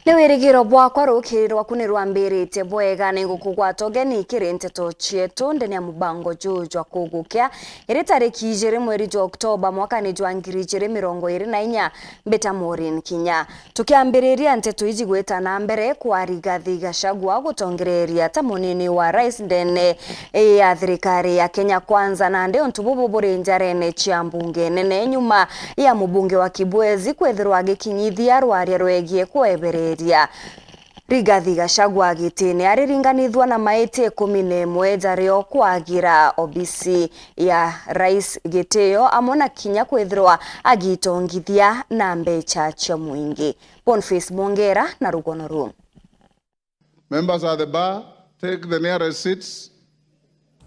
Newirigiro bwakwa rukirwa kunirwa mbirite bwega ningukugwata ugeni ikiri nteto chietu ndeni ya mubango jujwa Kuugukea iri tariki 2 mweri jwa Oktoba mwaka ni jwa 2024 mbeta MAUREEN KINYA tukiambiriria nteto iji gweta na mbere kwa Rigathi Gachagua gutongereria ta munini wa rais ndene ya thirikari ya Kenya Kwanza na ndeo ntububu buri njarene chia mbunge nene nyuma ya mubunge wa Kibwezi kwethirwa gikinyithia rwaria rwegie kuebereria Rigathi Gachagua agitini ariringanithwa na maite 11 jario kwagira obisi ya rais giteo amona Kinya kwethirwa agitongithia na mbecha cha mwingi. Boniface Mongera na Rugono Room. Members at the bar, take the nearest seats.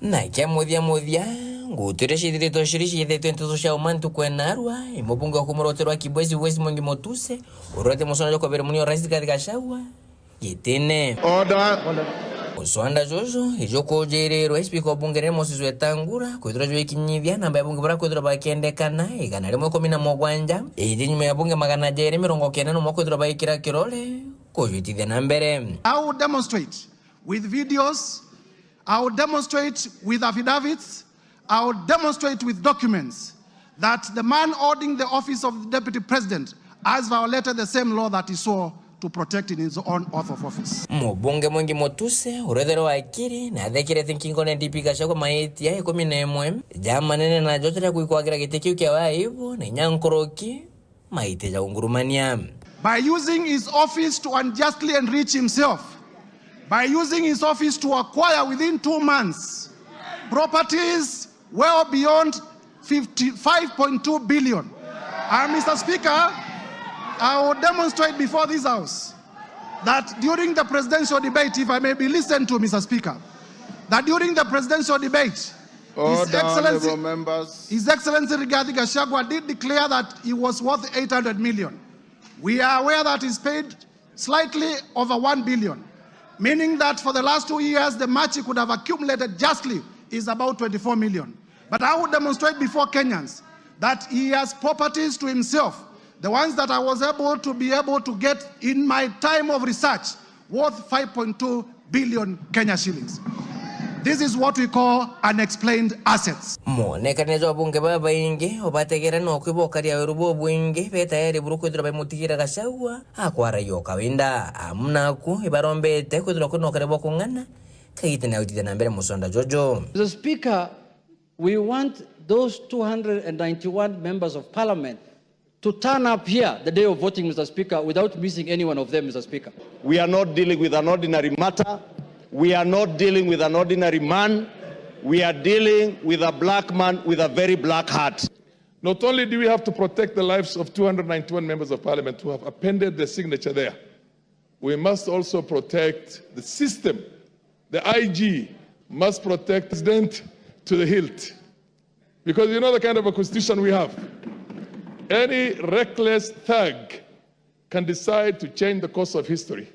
Na kia muthia ngutire shithirito shirishi yethe nteto sha umantu kwenarwa imubunge kumoroterwa Kibwezi West Mwangi Motuse urote musonjo kwa beremunio rais Rigathi Gachagua gitene Order. Uswanda jojo ijoko jerero speaker bunge ne Moses Wetangura kwithira jo ikinyithia namba ya bunge bara kwithira bakendekana igana rimwe 17 nyuma ya bunge magana jere 90 no kwithira baikira kirole kujitithia na mbere. I will demonstrate with videos, I will demonstrate with affidavits, I will demonstrate with documents that the man holding the office of the Deputy President has violated the same law that he swore to protect in his own oath of office. Mubunge Mwangi Motuse urethero wa ikiri na thekire thinking on DP Gachagua maiti ya 11 jama nene na jote ya kuikwagira gitekio kia waibu na nyankoroki maiti ya ungurumania. By using his office to unjustly enrich himself, by using his office to acquire within 2 months properties well beyond 55.2 billion. And Mr. Speaker, I will demonstrate before this House that during the presidential debate, if I may be listened to, Mr. Speaker, that during the presidential debate, His Excellency Rigathi Gachagua did declare that he was worth 800 million. We are aware that he's paid slightly over 1 billion, meaning that for the last 2 years, the much he could have accumulated justly is about 24 million. But I would demonstrate before Kenyans that he has properties to himself, the ones that I was able to get in my time of research, worth 5.2 billion Kenya shillings. This is what we call unexplained assets. Monekanezo bunge baba inge obategera no kwibokaria rubo bwinge betayari buruko dira bamutikira Gachagua akwara yoka wenda amuna ku ibarombete kudira kuno karebo kungana kayite na udida na mbere musonda jojo. The Speaker, we want those 291 members of parliament to turn up here the day of voting, Mr. Speaker, without missing any one of them, Mr. Speaker. We are not dealing with an ordinary matter. We are not dealing with an ordinary man. We are dealing with a black man with a very black heart. Not only do we have to protect the lives of 291 members of parliament who have appended their signature there, we must also protect the system. The IG must protect the president to the hilt. Because you know the kind of a constitution we have. Any reckless thug can decide to change the course of history.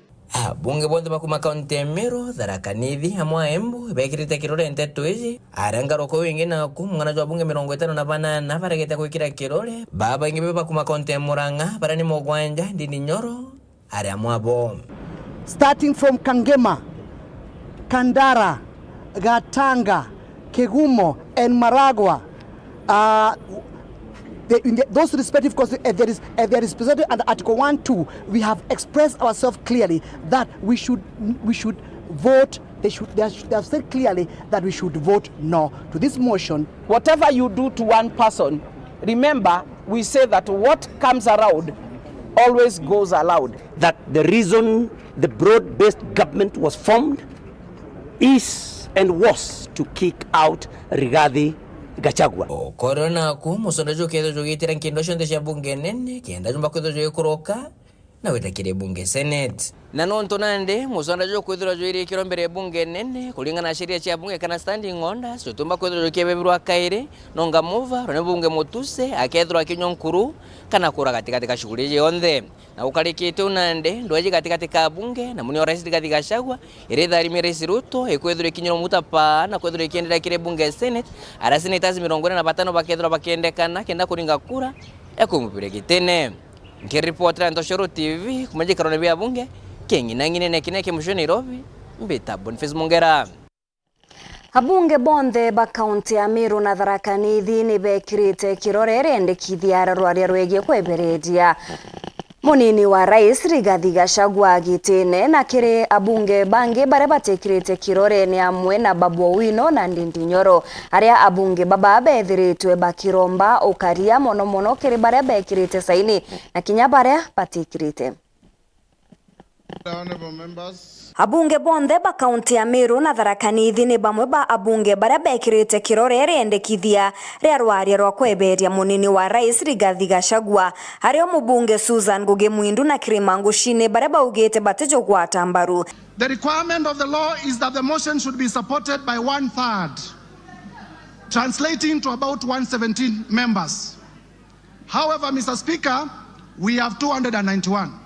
Bunge bonde bakuma kauntemero dharakanithi amwa embu bekirite kirole nteto ezi aranga roko wingi na kumwana jwa bunge 55 na baregeta kwikira kirole baba ingi beba kuma kauntemuranga barani mogwanja ndini nyoro ari amwa bom starting from Kangema, Kandara, Gatanga, Kegumo and Maragua. Those respective constituencies, there is presented under Article 1.2, we have expressed ourselves clearly that we should vote. They have said clearly that we should vote no to this motion. Whatever you do to one person, remember we say that what comes around always goes aloud. That the reason the broad-based government was formed is and was to kick out Rigathi Gachagua. Corona ku musondajo kedo jogitira nkindosho ndesha bunge nene kenda jumba kwedo joye kuroka na wetakire bunge senate na nonto nande musondajo kwedro joire kirombere bunge nene kulingana na sheria ya bunge kana standing order so tumba kwedro jokebebirwa kaire nonga mova rone bunge Motuse akedro akinyonkuru kana kura katika shughuli je onde na ukarikite unande ndoje katika bunge na munio rais Rigathi Gachagua irethari miresi Ruto ekwedro kinyoro mutapa na kwedro kiendera kire bunge senate ara senators 45 bakedro bakendekana kenda kuringa kura ekumupire kitene Nkiripotera Ntoshoro TV kumejikaro bya bunge kengina ngine kineke mshoni Nairobi mbita Boniface Mongera. Abunge bonthe ba kaunti ya Meru na Tharaka Nithi ni bekirite kirore rendekithia rwaria rwegie kweberedia munini wa rais Rigathi Gachagua gitine na kiri abunge bangi bare batekirite kirore ni amwe na Babu Owino na Ndindi Nyoro aria abunge baba bethiritwe bakiromba ukaria mono kiri bare bekirite saini na kinya bare batikirite. Abunge bonthe ba kaunti ya Meru na Tharaka Nithi ni bamwe ba abunge bara bekirite kirore rendekithia ria rwaria rwa kweberia munini wa rais Rigathi Gachagua ario mubunge Susan Ngugi Mwindu na Kirimangu Shine bara baugite batejo gwata mbaru. The requirement of the law is that the motion should be supported by 1/3, translating to about 117 members. However, Mr. Speaker, we have 291.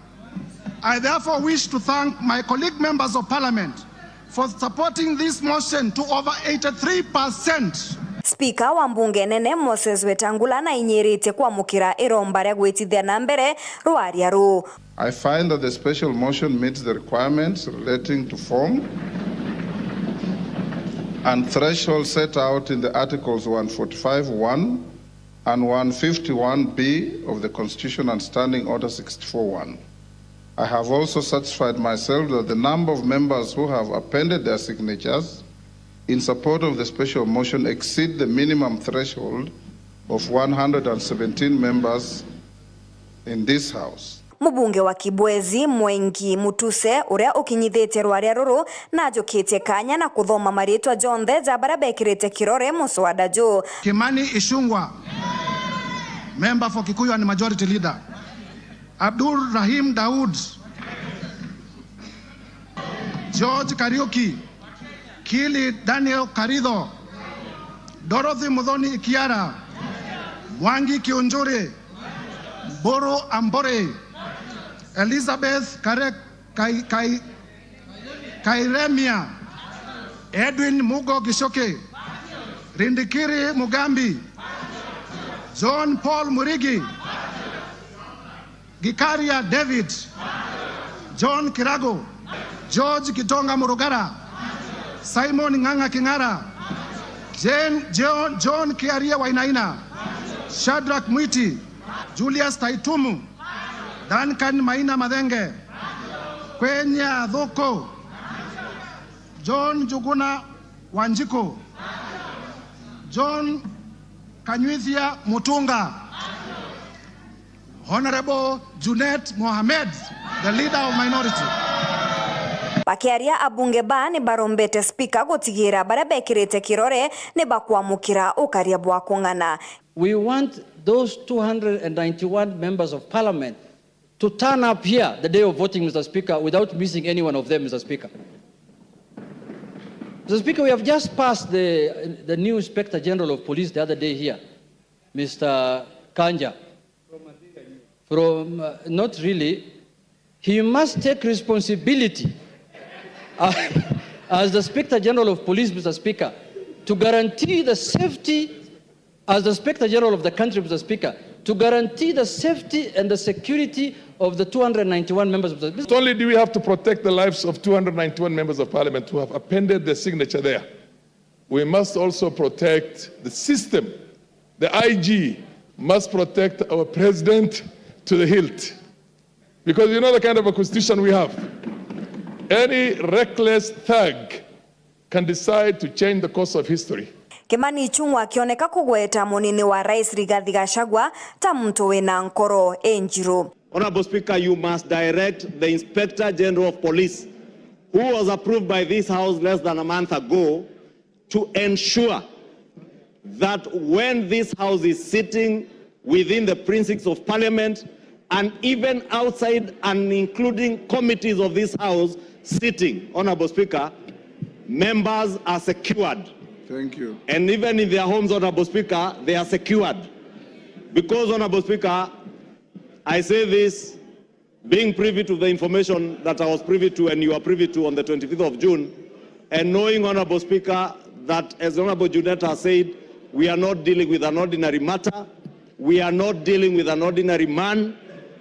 I therefore wish to thank my colleague members of parliament for supporting this motion to over 83%. Speaker wa mbunge nene Moses Wetangula na inyirite kwa mukira iromba ria gwitithia na mbere rwaria ru. I find that the special motion meets the requirements relating to form and threshold set out in the Articles 145(1) and 151(b) of the Constitution and Standing Order 64(1). I have also satisfied myself that the number of members who have appended their signatures in support of the special motion exceed the minimum threshold of 117 members in this House. Mubunge wa Kibwezi Mwengi Mutuse uria ukinyithite rwaria ruru na njukitie kanya na kuthoma maritwa jonthe ja bara bekirite kirore muswada jo. Kimani Ichung'wah, member for Kikuyu and Majority Leader. Abdul Rahim Daud, George Kariuki, Kili Daniel Karido, Dorothy Muthoni Ikiara, Mwangi Kionjore, Boro Ambore, Elizabeth Kairemia, Edwin Mugo Gishoke, Rindikiri Mugambi, John Paul Murigi, Gikaria David, John Kirago, George Kitonga Murugara, Simon Nganga Kingara, John Kiaria Wainaina, Shadrach Mwiti, Julius Taitumu, Duncan Maina Madenge, Kwenya Dhoko, John Juguna Wanjiko, John Kanyuithia Mutunga, Honorable Junet Mohamed, the leader of minority. Bakiaria abunge ba ni barombete speaker gotigira bara bekirite kirore ne bakwamukira ukaria bwa kungana. We want those 291 members of parliament to turn up here the day of voting, Mr. Speaker, without missing any one of them, Mr. Speaker. Mr. Speaker, we have just passed the new Inspector General of Police the other day here, Mr. Kanja. From not really, he must take responsibility as the Inspector General of Police, Mr. Speaker, to guarantee the safety, as the Inspector General of the country, Mr. Speaker, to guarantee the safety and the security of the 291 members of the... Not only do we have to protect the lives of 291 members of parliament who have appended their signature there, we must also protect the system. The IG must protect our president to the hilt. Because you know the kind of a constitution we have. Any reckless thug can decide to change the course of history. Kimani Ichung'wah akioneka kugweta munini wa rais Rigathi Gachagua ta mtu wina nkoro enjiru. Honorable Speaker, you must direct the Inspector General of Police, who was approved by this House less than a month ago, to ensure that when this House is sitting within the precincts of Parliament and even outside and including committees of this House sitting, Honorable Speaker, members are secured. Thank you. And even in their homes, Honorable Speaker, they are secured. Because, Honorable Speaker, I say this being privy to the information that I was privy to and you are privy to on the 25th of June, and knowing, Honorable Speaker, that as Honorable Junet has said, we are not dealing with an ordinary matter, we are not dealing with an ordinary man,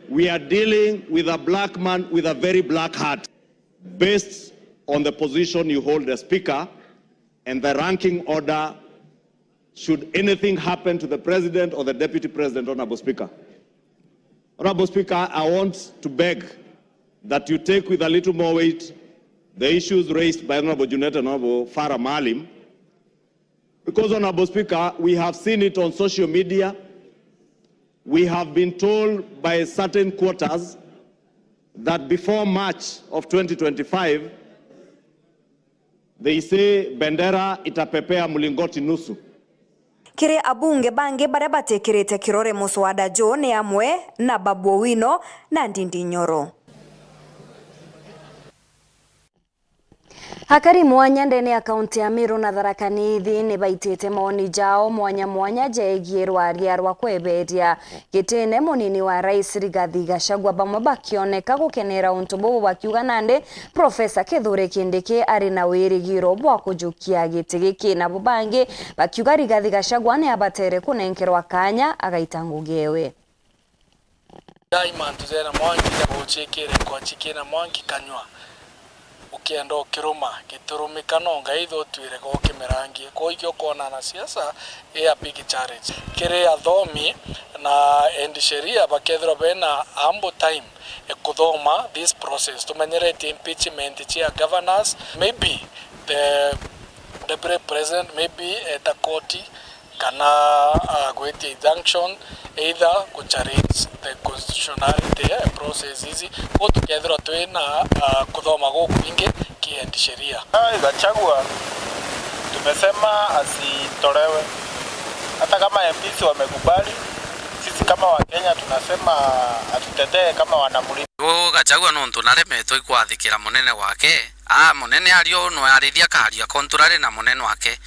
we are dealing with a black man with a very black heart. Based on the position you hold as Speaker and the ranking order, should anything happen to the President or the Deputy President, Honorable Speaker. Honorable Speaker, I want to beg that you take with a little more weight the issues raised by Honorable Junet and Honorable Farah Maalim, because, Honorable Speaker, we have seen it on social media. We have been told by certain quarters that before March of 2025, they say bendera itapepea mulingoti nusu. Kire abunge bange baria batekirite kirore muswada jo ni amwe na Babu Owino na Ndindi Nyoro. Hakari mwanya ndene ya kaunti ya Meru na Tharaka Nithi ni baitete maoni jao mwanya jegie rwa kweberia gitene munini wa rais Rigathi Gachagua bamwe bakioneka gukenera untu bobo bakiuga nande Profesa Kithure Kindiki ari na wirigiro bwa kujukia giti giki na bubange bakiuga Rigathi Gachagua ni abatere kunenkerwa kanya agaitangugewe. Daima tuzera mwangi ya buchekere kwa chikena mwangi kanywa ukiendo kiruma giturumika nonga itho twire go kimerangie ko ikyo kona na siasa a big challenge kire athomi na endi sheria bakethro bena ambo time ekudhoma this process tumenyerete impeachment chia governors, maybe the president, maybe the court kana gwete injunction either to challenge the constitutionality process hizi ko tukethro twina kudhoma go kwingi kiendi sheria. Gachagua tumesema asitolewe, hata kama MPs wamekubali, sisi kama Wakenya tunasema atutetee kama wanamulima. Gachagua no ntunaremetwo ikwathikira munene wake munene ario no arithia karia konturare na munene wake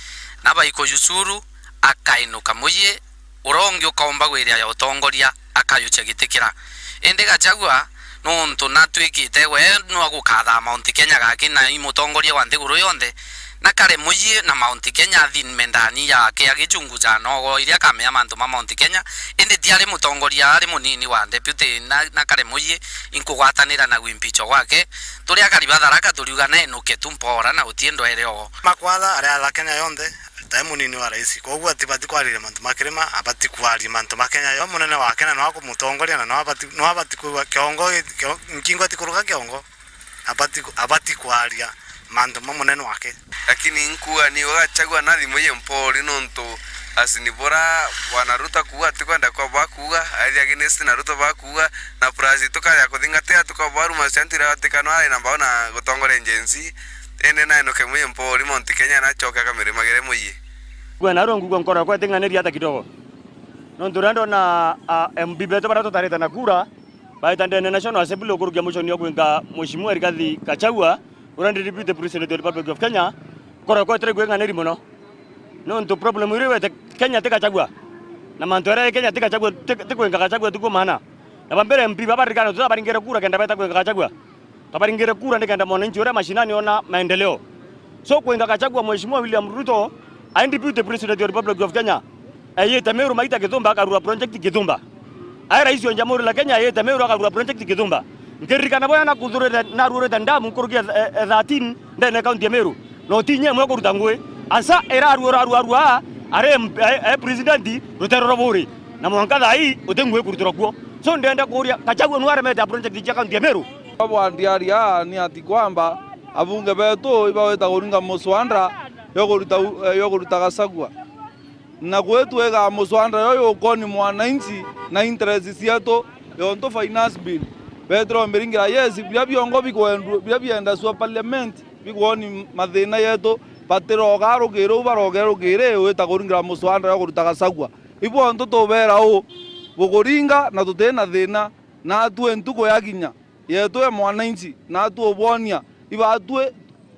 na baiko yusuru akainuka muye urongi ukaomba gwiria ya utongoria akayucha gitikira ende Gachagua no ntuna twikite we no agukatha Mount Kenya gaki na imutongoria wa nthiguru yonthe na kare muye na Mount Kenya thinmendani yake agichunguza nogo iria kamea mantu ma Mount Kenya ende tiare mutongoria ari munini wa deputy na kare muye inkugwatanira na gwimpicho gwake turi akariba Tharaka turiuga na enuke tumpora na utiendo ereo makwatha ari Kenya yonthe ta munini wa rais ko gwa tibati kwarire mantu makirima abati kwari mantu makenya yo munene wa Kenya no akumutongoria na no abati kwa kiongo nkingo tikuruka kiongo abati kwaria mantu munene wake lakini nkua ni Gachagua na thimoye mpori nonto asinibora wanaruta kuwa tikwenda kwa bakuga athi against na ruto bakuga na prazi tukaya kuthingatea tukabaru masantira atikano ari na baona gutongora agency ene na eno kemuye mpori Mount Kenya na choka kamere magere muye kwa na rongu kwa nkora kwa tenganeri hata kidogo nondurando na MB beto barato tareta na kura baita ndene National Assembly okurugia motion yo kwenga mheshimiwa Rigathi Gachagua urandi deputy president of the Republic of Kenya kora kwa tere kwenga neri muno no ndo problem uriwe Kenya tika Gachagua na mantore Kenya tika Gachagua tikwenga Gachagua tuko mana na bambere MB babarikano tuzabaringere kura kenda baita kwenga Gachagua tabaringere kura ndikenda mwananchi ora mashinani ona maendeleo so kwenga Gachagua mheshimiwa William Ruto and deputy president of the Republic of Kenya ayeta Meru maita Githumba akarura project Githumba ai rais wa Jamhuri la Kenya ayeta Meru akarura project Githumba ngerikana boya na kudhure na rure ndamu kurugia 13 ndene county ya Meru no tinye mwe kuruta ngwe asa era arua are president rutero buri na mwanka thai utengwe kurutira kuo so ndenda kuria Gachagua nware meta project ya county ya Meru babo ndiaria ni ati kwamba abunge betu ibaweta kuringa muswandra yokuruta Gachagua na kwetu ega muswandra yoyo ukoni mwananchi na interest cietu yonto finance bill Pedro Mbiringira yes bia biongo bienda swa parliament bigoni mathina yetu patero garo gero barogero gere weta kuringira muswandra yokuruta Gachagua ibo nto tobera o bukuringa na tutena thina na atue ntuko yakinya yetu ya mwananchi na atu obonia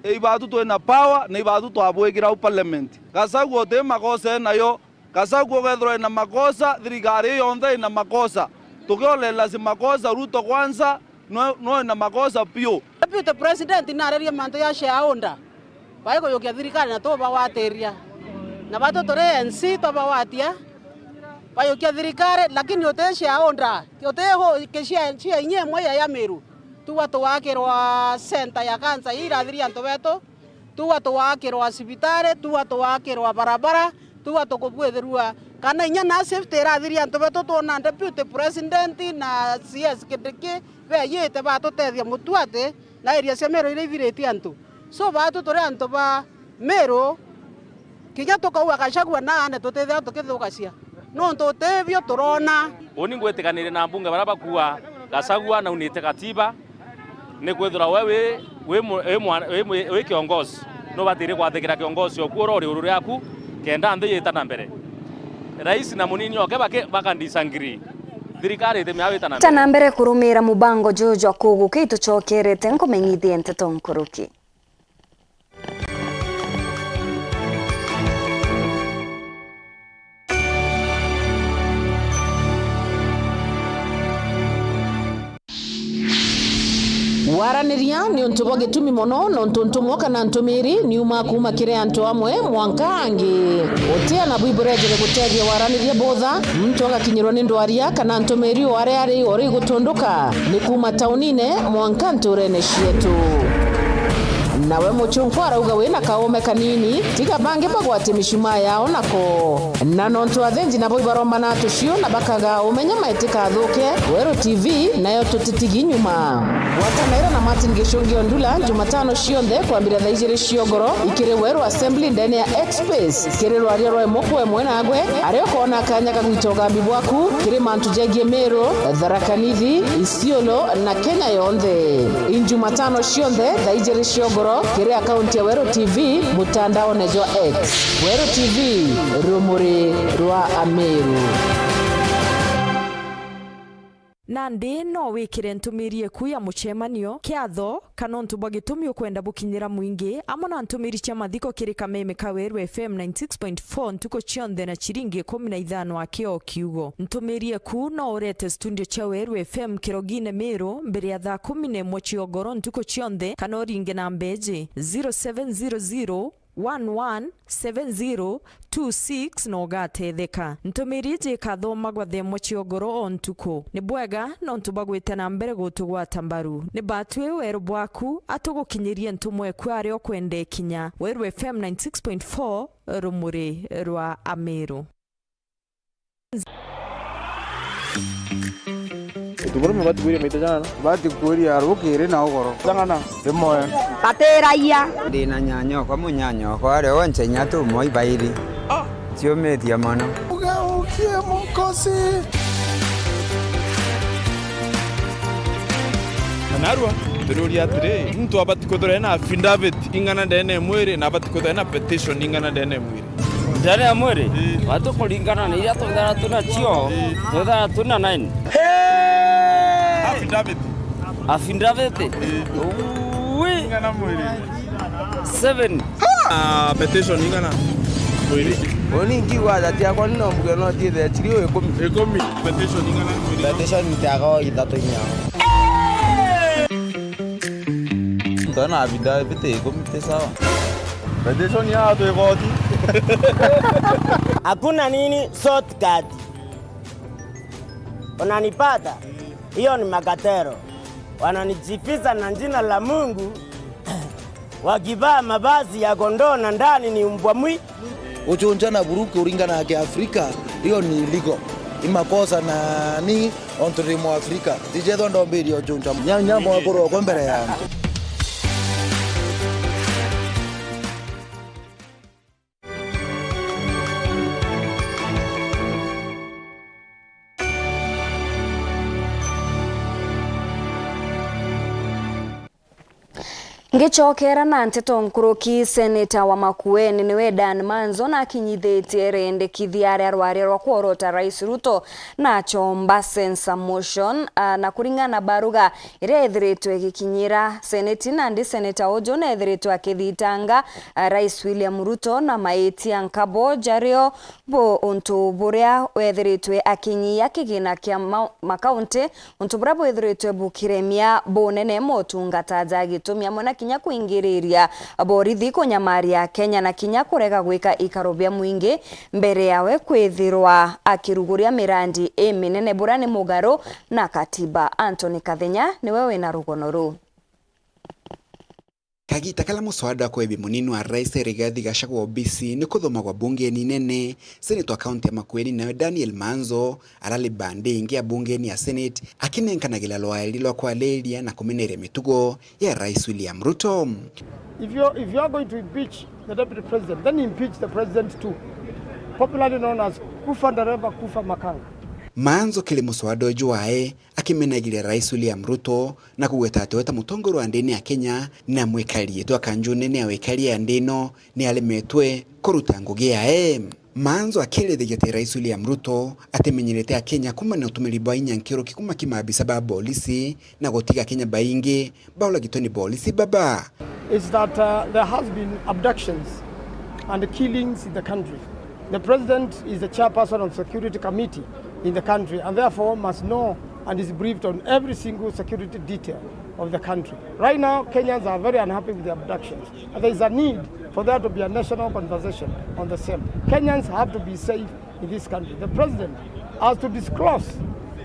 ibatu twena power na ibatu twabwekira parliament Gachagua te makosa nayo Gachagua gethro na makosa thirikari yonthe na makosa tukiolela si makosa Ruto kwanza no na makosa pio deputy president na areria manto ya shareholder baiko yokia thirikari na toba wateria na bato tore NC toba watia bayokia thirikari lakini oteshe aonda oteho keshia inye moya ya Meru tuwa towakirwa center ya kansa irathiri anto beto tuwa towakirwa sibitare tuwa towakirwa barabara tuwa tokobwetherua kana inya na safety irathiri anto beto tona deputy president na CS Kindiki be yete ba totethia mutwate na area cia Meru ire vireti anto so ba totore anto ba Meru kinya tokaua Gachagua na ane totethia tokithukacia no ntotebio turona oni ngwetiganire na mbunge baraba kuwa Gachagua na unite katiba ni kwethura wewe we kiongozi no batire kwathikira kiongozi okuora uri uru yaku kenda nthi yitana mbere rais na munini oke bakandisangiri thirikari ite awitana mbere tana mbere kurumira mubango jojo Kuugukea itucokerete nkumenyithie nteto nkuruki waraniria ni untu bo gitumi mono no ntuntu mwoka na ntumiri ni uma kuma kire antu amwe mwankangi otia na bwiburejere gutethia waraniria botha mtu agakinyirwo ni ndwaria kana ntumiri ware ari ori gutunduka ni kuma taunine mwankanturene cietu nawe muchungwa arauga wina kaome kanini tiga bange bagwate mishuma yao nako na nontu athenji nabo ibaromba na tucio na bakaga umenya maitika thuke Weru TV nayo tutitigi nyuma watanaira na Martin Gishongi Ondula Jumatano cionthe kwambira thaa 2 ciogoro ikire Weru Assembly ndani ya X-Space kire rwaria rwa mukwe mwena agwe ario kona kanya kagwitoga bibwaku kire mantu jegie Meru Tharakanithi Isiolo na Kenya yonthe Jumatano cionthe thaa 2 ciogoro kire akaunti ya Weru TV mutandao nejo X Weru TV rumuri rwa Ameru Nandi no wikire ntumirie kuya muchemanio kiatho kana ntu bagitumi ukwenda bukinyira mwingi amona ntumiri cia mathiko kiri kameme ka Weru FM 96.4 ntuko chionde na chiringi 15 akio kiugo ntumirie ku no urete studio cha Weru FM kirogine Meru mbere ya thaa 11 ciogoro ntuko chionde kana oringe na mbeji 0700 117026 no gatetheka ntumirije kathoma gwa themo ciogoro ontuko ni bwega no ntubagwite na mbere gutugwa tambaru ni batwe Weru bwaku atugukinyirie ntumwe kwari okwende kinya Weru FM 96.4 rumuri rwa Ameru tuboro me batu kwiri jana batu kwiri arukire na ogoro jangana demoya bateraia ndina nyanyo kwa munyanyo kwa re onche nyatu moi bairi tio media mana ukie mukosi narua tururia atire mtu abati kodore na affidavit ingana ndene mwiri na abati kodore na petition ingana ndene mwiri ndene ya mwiri watu kulingana na ile tondana tuna chio tondana tuna 9 affidavit oui ingana mwiri 7 petition ingana mwiri oni ngiwa dati yako no mbuge no tie chirio ekomi petition ingana mwiri petition nitago itatu nyao ndana affidavit ekomi sawa petition ya to igoti hakuna nini shortcut unanipata hiyo ni makatero wananijifiza na jina la Mungu wakivaa mavazi ya kondoo na ndani ni mbwa mwi uchunja na buruki uringana ya Afrika hiyo ni illegal imakosa na ni ontorimo Afrika tijedo ndombiri uchunja nyanya mwakoro kwa mbere yangu Ngichokera na nteto nkuruki seneta wa Makueni niwe Dan Manzo na kinyithetie rendekithia arwaria rwa kuorota Rais Ruto na chomba sensa motion na kuringana baruga ire ethiritwe gikinyira seneti na ndi seneta Ojo na ethiritwe akithitanga Rais William Ruto na maiti ankabo jario bo onto buria ethiritwe akinyia kigina kia makaunti onto burabo ethiritwe bukiremia bonene motungata jagitumia mona kinya kinya kuingiriria borithi kunyamaria Kenya na kinya kurega gwika ikaro bia mwingi mbere yawe kwithirwa akiruguria mirandi minene burani mugaro na katiba. Anthony Kathenya niwe wina rugono ru. Kagita kala muswada kwa ebi munini wa Rais Rigathi Gachagua OBC ni kuthoma kwa bunge ni nene. Senator kaunti ya Makueni na Daniel Manzo alali bande ingia bunge ni ya Senate akinenkanagila lwa kwa lelia na kumenere mitugo ya Rais William Ruto. If you are going to impeach the deputy president, then impeach the president too, popularly known as kufa ndereva kufa makanga. Manzo kile muswada ojuae akimenagilia Rais William Ruto na kugweta ateweta mutongoro wa ndeni ya Kenya na mwekalie tu akanju nene ya wekalie ya ndeno ni alemetwe koruta ngugi yae. Manzo akilethegete Rais William Ruto atemenyerete ya Kenya kuma na utumiri bwa inyankiro kikuma kimabisa ba polisi na gotiga Kenya baingi baula gitoni polisi baba. Is that there has been abductions and killings in the country. The president is the chairperson of security committee in the country and therefore must know and is briefed on every single security detail of the country. Right now, Kenyans are very unhappy with the abductions and there is a need for there to be a national conversation on the same. Kenyans have to be safe in this country. The president has to disclose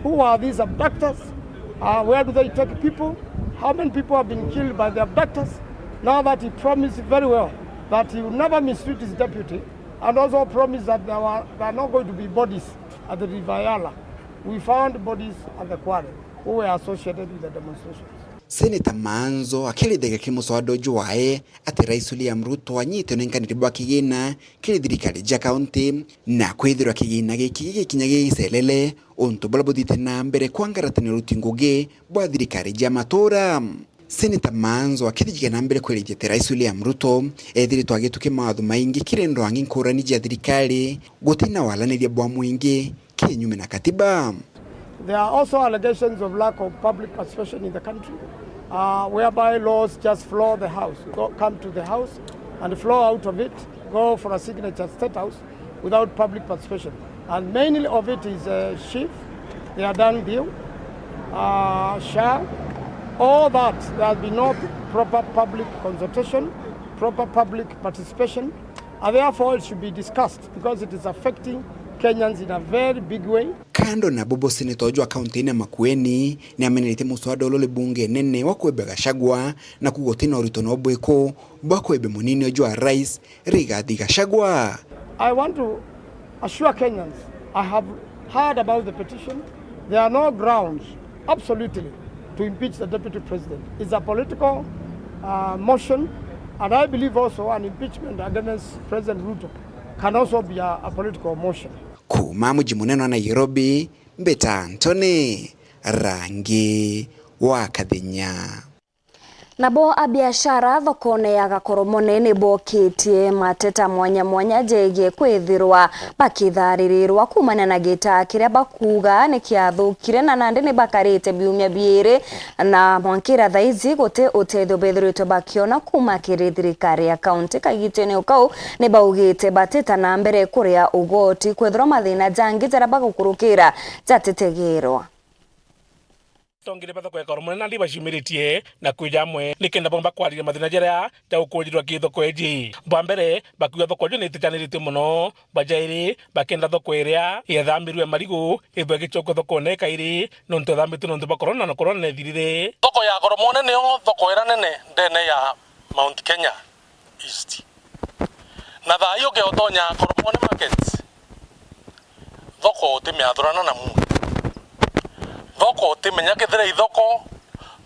who are these abductors, where do they take people, how many people have been killed by the abductors. Now that he promised very well that he will never mistreat his deputy and also promised that there are not going to be bodies at the Riviera. We found bodies at the quarry who were associated with the demonstrations. Senator Manzo akilithega kimuswada ojuae ati Rais William Ruto anyite nenkaniribwa kigina kiri thirikari ja county na kwithirwa kigina giki kinyage iselele onto balabuthite na mbere kwangaratana rutingugi bwa thirikari ja matora. Senator Manzo akithijika na mbere kwelejete Rais William Ruto ethiri twagituke maatho maingi kirendo angi nkurani ja thirikari gutina walaniria bwa mwingi kinyume na katiba. There are also allegations of lack of public participation in the country, whereby laws just floor the house, come to the house and flow out of it, go for a signature at State House without public participation. And mainly of it is SHIF, they are done deal, SHA, all that. There has been no proper public consultation, proper public participation, and therefore it should be discussed because it is affecting Kenyans in a very big way. Kando na bobo senator ojwa kaunti ya Makueni ni amenelete muswada olole bunge nene wakwebe Gachagua na kugotina urito no bweko bakwebe munini ojwa Rais Rigathi Gachagua. I want to assure Kenyans, I have heard about the petition. There are no grounds, absolutely, to impeach the deputy president. It's a political motion, and I believe also an impeachment against President Ruto can also be a political motion. Kuma mji munene wa Nairobi, Mbeta Anthony, Rangi wa Kathenya. Nabo abiashara thokone ya Gakoromone ni bokitie mateta mwanya jegie kwithirwa bakitharirirwa kumana na gita kiria bakuga ni kiathukire na nande ni bakarite biumia biere na mwankira thaizi gote uteithio bethirite bakiona kuma kiri thirikari ya county kagitene ukau ni baugite bateta na mbere kuria ugoti kwithirwa mathina jangi jara bagukurukira jatetegerwa. Tongire batho kwa Gakoromone na ndiba shimiritie na kujamwe nikenda bomba kwalira mathina jara ta ukujirwa kithoko eji bambere bakuya thoko jo nitikanirite muno bajairi bakenda thoko iria yethamirwe marigu ibwe gichoko thoko ne kairi nonto thamitu nonto bakorona na korona ne thirire thoko ya Gakoromone ne thoko era nene ndene ya Mount Kenya East na thayo ke otonya Gakoromone market thoko timiathurana na mu thoko timenya kethira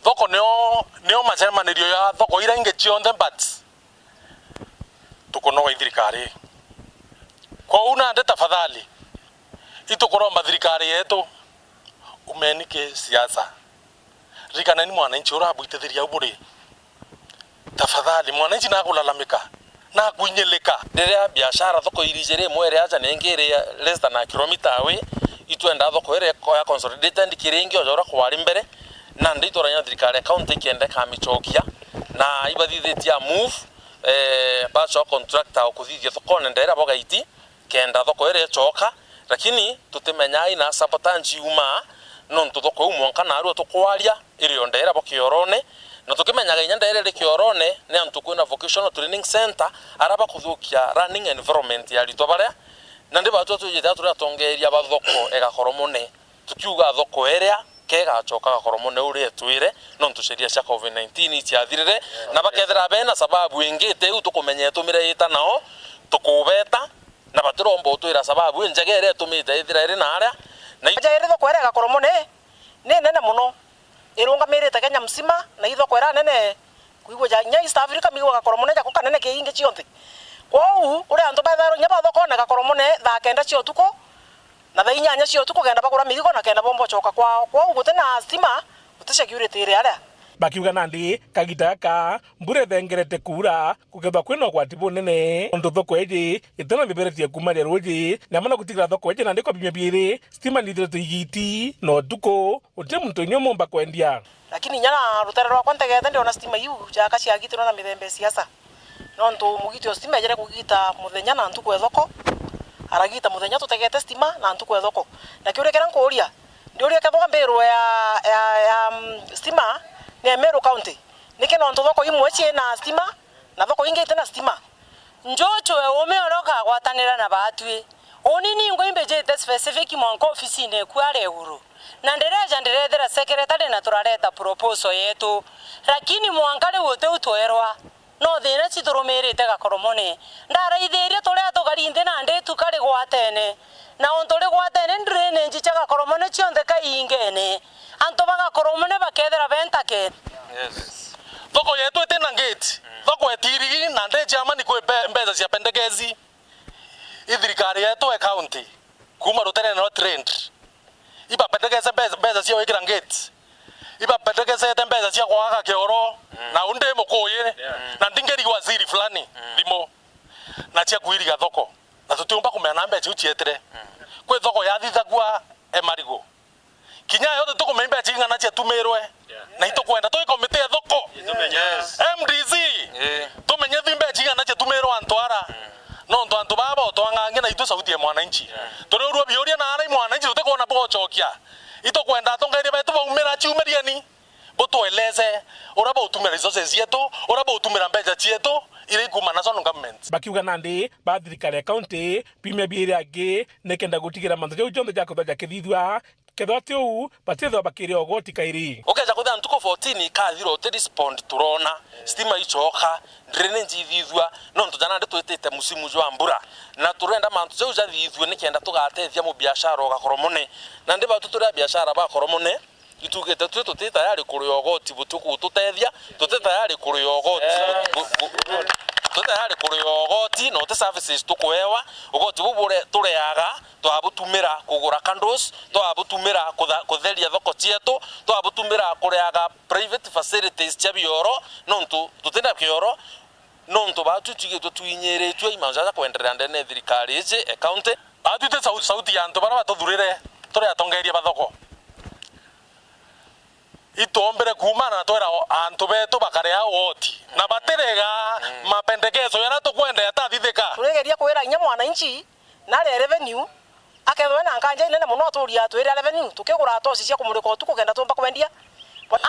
thoko neo macemanirio ya thoko ira inge chionde but tukonoga thirikari kwa una nde tafadhali itukoromba thirikari yetu umenike siasa rikana ni mwananchi urabuitithiria uburi tafadhali mwananchi na kulalamika na kuinyeleka ndiria biashara thoko irijere mwere acha nengere less than a kilometer away itwenda thoko ere ya consolidated kiringi ojora kwari mbere na nditoranya thirikari county kende kamichokia na ibathithetia move bacho contractor okuthithia thoko ndera bogaiti kenda thoko ere choka lakini tutimenya ina sabotage uma nonto thoko umwanka na aru tukwaria iri ondera bokiorone na tukimenyaga inya nderere kiorone ne antu kwina vocational training center araba kuthukia running environment ya rito baria na ndi batu tujita turi atongeria bathoko egakoromone tukiuga thoko eria kega choka gakoromone uri etwire no ntusheria cia COVID-19 itiathirire na bakethera bena sababu ingite u tukumenye tumire ita nao tukubeta na baturombo twira sababu njegere tumite ithira iri na aria na njegere thoko eria gakoromone ni nene muno irungamirite Kenya msima na ithoko era nene kuigwa nya East Africa migo gakoromone ja kukanene kiingi cionthi kwou uri antu batharo nya bathoko na gakoromone tha kenda cio tuko na tha inyanya cio tuko genda bagura migo na kenda bombo choka kwao kwou gutena stima guti security iri aria bakiuga nandi kagita ka mbure thengerete kura kugeba kwina gwati bunene undu thoko eji itana biberetie kumaria roji na mana gutigira thoko eji nandi ko bimya biiri stima ni thito igiti no tuko uti muntu nyomo mba kwendia lakini nyana rutere rwa kwantege ndio na stima yu jaka cia gitiro na mithembe siasa no ntu mugiti o stima ejere kugita muthenya na ntuko ethoko aragita muthenya tutegete stima na ntuko ethoko na kiurekera nkuria ndio kethoga mbiro ya stima ne Meru County nike no nthoko imwe cie na stima na thoko ingi itena stima njocho umeoroka gwatanira na batwi onini ngo imbejete specific mwanko office ne kware huru na ndirethera secretary na turareta proposal yetu lakini mwankare wote utoerwa no thina citurumirite gakoromone ndaraithiria turia tugarinde na ndetu kari gwatene na ontore gwatene ndirene njicha gakoromone cionthe kaingene anto bagakoromone bakethera bentake yes thoko yetu itena gate thoko etiri na nde chama ni kwe mbeza cia pendekezi ithirikari yetu e county kuma rutere no trend iba pendekeze mbeza cia wikira gate iba pendekeze mbeza cia kwaga kioro na unde mukuye na ndingeri waziri fulani limo na cia kuiriga thoko na tutiumba kumena mbeca ucietere kwe thoko yathithagua emarigo kinya yote tukumembe chingana cia tumirwe na itukwenda toi komite ya thoko MDC tumenye thimbe chingana cia tumirwe antwara no ndo antu baba twangange na itu sauti ya mwananchi turi urwo bioria na ara mwananchi tutekona bochokia itukwenda tongeire betu baumira chiumeria ni botoeleze uraba utumira resources yetu uraba utumira mbeca cietu iri kuma national government bakiuga nandi ba thirikari ya county pimya biiri agi nekenda gutigira mantu jau jonde jako thaja kithithwa kethati u patitho bakiri ogoti kairi okeja kutha ntuko 14 kathiro te respond turona stima ichoka drainage ithithwa no ntujana ndi twitite musimu jwa mbura na turenda mantu jau jathithwe nikenda tugatethia mu biashara gakoromone na ndi batu turi biashara ba koromone itugete tuti tayari kuri ogoti butuku tutethia tuti tayari kuri ogoti tutayari kuri ogoti no te services tukuewa ogoti bubure tureaga twabutumira kugura candles twabutumira kutheria thoko cietu twabutumira kureaga private facilities cia bioro no ntu tutenda bioro no ntu batu tigito tuinyere twa imanza kwenderera ndene thirikari ije account atute sauti ya ntu bara batuthurire turi atongeria bathoko itombere kumana na twera antu betu bakarea woti na baterega mapendekezo yana tukwenda yatathithika turegeria kwira inya mwananchi na revenue akethwe na nkanja nene muno turia twira revenue tukigura toci cia kumurika utuko kenda tumba kwendia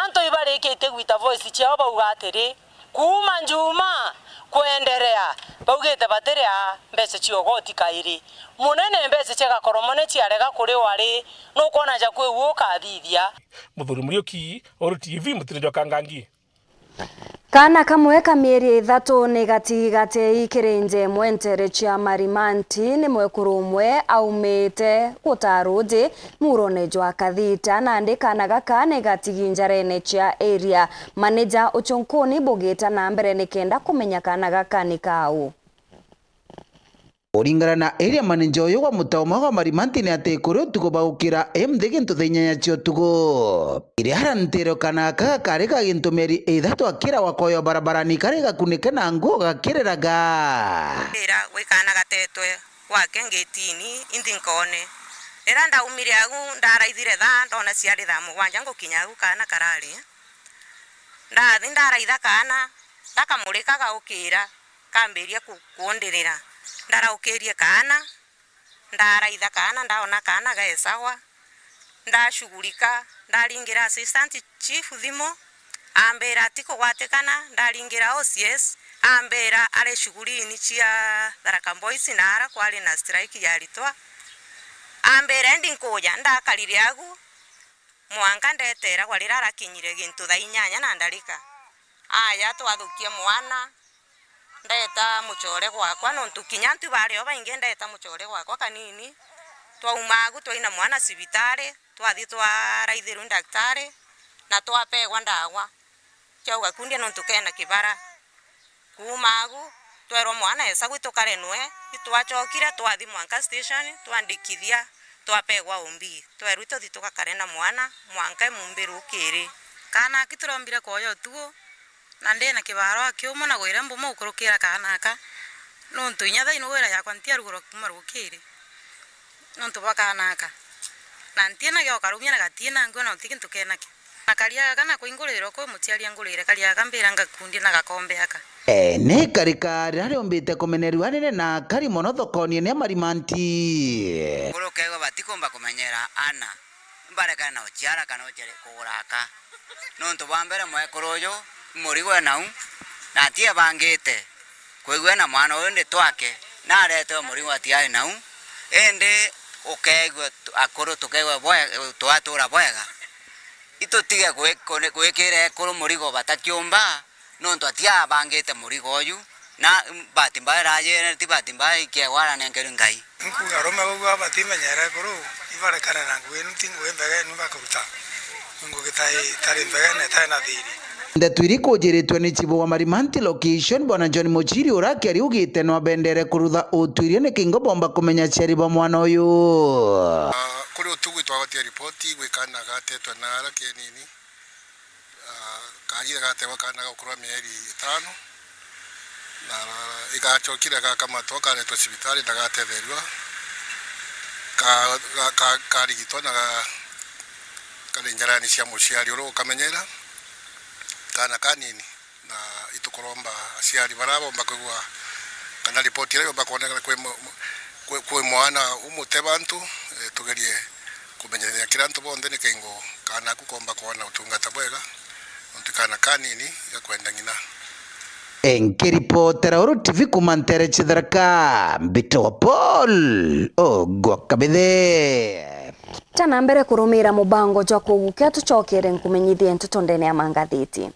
anto ibarikite gwita voice cia bauga atiri kuma njuma kuenderea baugite baterea mbeca cio goti kairi munene mbeca cia gakoromone ciarega kuri wari no kona ja kwewu kathithia muthuri murioki oru TV mutirejo kangangi kana kamwe ka mieri ithatu ni gatigate ikirenje mwentere cia marimanti ni mwekuru umwe aumite gutarudi murone jwa kathita na ndikana gaka ni gatiginjarene cia area manager uchonkoni bogeta na mbere ni kenda kumenya kana gaka ni kau Oringana na area manager uyu wa mutauma wa marimanti ni ati kuri tuko baukira emde gintu thenya cio tugo iri harantero kana ka kare ka gintu meri ithatu akira wakoyo barabarani kare gakunike na nguo gakireraga ira wikana gatetwe wake ngetini indinkone era ndaumire agu ndaraithire tha ndona ciari tha mugwanja ngukinya agu kana karari ndathi ndaraitha kana ndakamurika gaukira kamberia kuonderera ndaraukirie kana ndaraitha kana ndaona kana gaesawa ndashugulika ndaringira assistant chief thimo ambera tiko watekana ndalingira OCS ambera ale shughulini chia Tharaka Boys na ara kwali na strike yalitwa ambera ndi nkoja ndakalire agu mwanka ndetera kwalira arakinyire gintu tha 8 na ndalika aya twathukie mwana ndeta muchore gwakwa no ntukinya ntu bari oba inge ndeta muchore gwakwa kanini twaumagu twaina mwana sibitari twathi twaraithiru daktari na twapegwa ndawa kyauga kundi no ntukena kibara kumagu twero mwana esa gwitukarenwe itwachokire twathi mwanka station twandikithia twapegwa umbi tweru tuthi tukakarena mwana mwanka mumbiru kiri kana kiturombire koyo tuo na ndena kibaro akiuma na gwira mbumo ukurukira kana aka no ntunya thaino wera yakwa ntia rugoro kuma rukiri no ntubaka naka na ntiena gyo karumia na gatina ngwe no tikintu kenake akaria kana kuinguriro ko mutiaria ngurire karia gambira ngakundi na gakombe aka ne karikari ariombite kumenerwa nene na kari mono thokoni ne marimanti kurukego batikomba kumenyera ana mbareka na ochiara kana ochere kuguraka no ntubambere mwekoroyo murigo nau na tia bangite kwigwe na mwana onde twake na arete murigo atia nau ende okegwe akoro tokegwe boya twatura boyaga itotige gwekere koro murigo batakiomba no ntwatia bangite murigo oyu na batimba raje ti batimba ikewara nenkero ngai nkuga roma gwa batimenyere koro ibarekana na ngwenu tingo embege nubakuruta ngugitai tari mbege ne tana thiri ndatwiri kujiritwe ni chibo wa marimanti location bwana John Mochiri uraki ariugite no bendere kurutha utwirie ni kingo bomba kumenya cheri ba mwana uyu kuri utugu twagotia ripoti gwikana gatetwa na arake nini kaji gatewa kana gukura mieri 5 na igachokire kama toka retwa sibitari na gatetherwa karigitwa na kalenjarani cia muciari uro kamenyera kana kanini na itukoromba aciari barabomba kugwa kana ripoti ile bakoneka kwe mwana umute bantu tugerie kumenyera kirantu bonde ni kengo kana kukomba kuona utungata bwega ntukana kanini ya kwenda ngina enkiripotera uru TV kumantere chitharaka mbito wa Paul ogwakabithe tana mbere kurumira mubango jwa Kuugukea tuchokere nkumenyithie ntuto ndene ya mangathiti